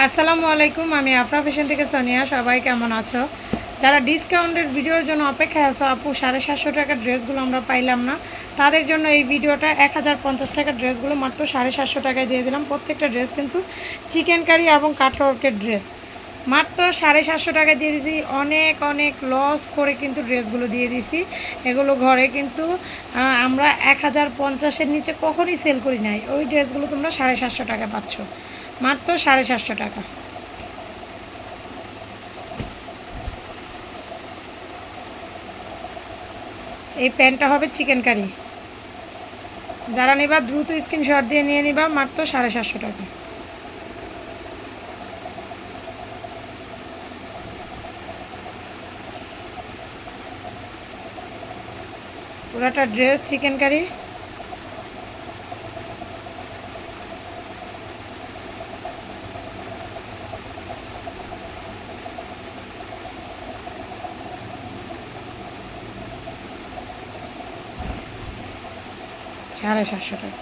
আসসালামু আলাইকুম, আমি আফরা ফ্যাশন থেকে সোনিয়া। সবাই কেমন আছো? যারা ডিসকাউন্টের ভিডিওর জন্য অপেক্ষায় আছো, আপু 750 টাকার ড্রেসগুলো আমরা পাইলাম না, তাদের জন্য এই ভিডিওটা। 1050 টাকার ড্রেসগুলো মাত্র 750 টাকায় দিয়ে দিলাম। প্রত্যেকটা ড্রেস কিন্তু চিকেন কারি এবং কাটওয়ার্কের ড্রেস, মাত্র 750 টাকায় দিয়ে দিয়েছি। অনেক অনেক লস করে কিন্তু ড্রেসগুলো দিয়ে দিয়েছি। এগুলো ঘরে কিন্তু আমরা 1050-এর নিচে কখনই সেল করি নাই। ওই ড্রেসগুলো তোমরা 750 টাকা পাচ্ছ, মাত্র 750 টাকা। এই প্যান্টটা হবে চিকেন কারি। যারা নিবা দ্রুত স্ক্রিনশট দিয়ে নিয়ে নিবা, মাত্র 750 টাকা। পুরাটা ড্রেস চিকেন কারি। সাড়ে 750 টাকা।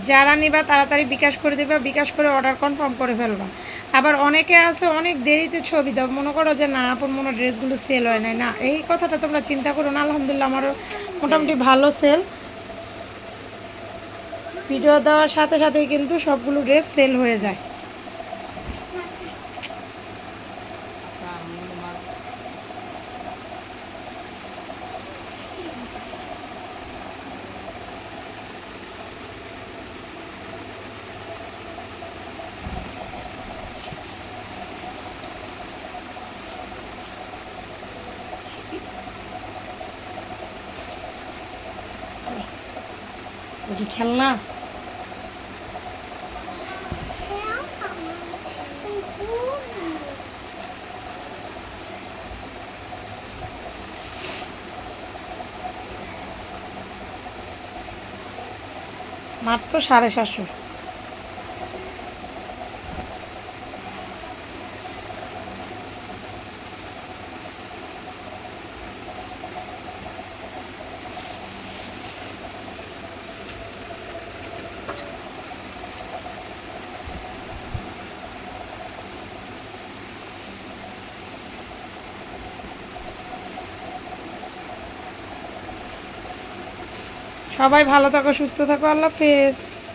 যারা নিবা তাড়াতাড়ি বিকাশ করে দেবা, বিকাশ করে অর্ডার কনফার্ম করে ফেলবা। আবার অনেকে আছে অনেক দেরিতে ছবি দাও, মনে করো যে না আপন মনে ড্রেসগুলো সেল হয় নাই। না, এই কথাটা তোমরা চিন্তা করো না। আলহামদুলিল্লাহ আমারও মোটামুটি ভালো সেল। ভিডিও দেওয়ার সাথে সাথেই কিন্তু সবগুলো ড্রেস সেল হয়ে যায়। কি খেলনা? মাত্র 750। সবাই ভালো থাকো, সুস্থ থাকো, আল্লাহ হাফেজ।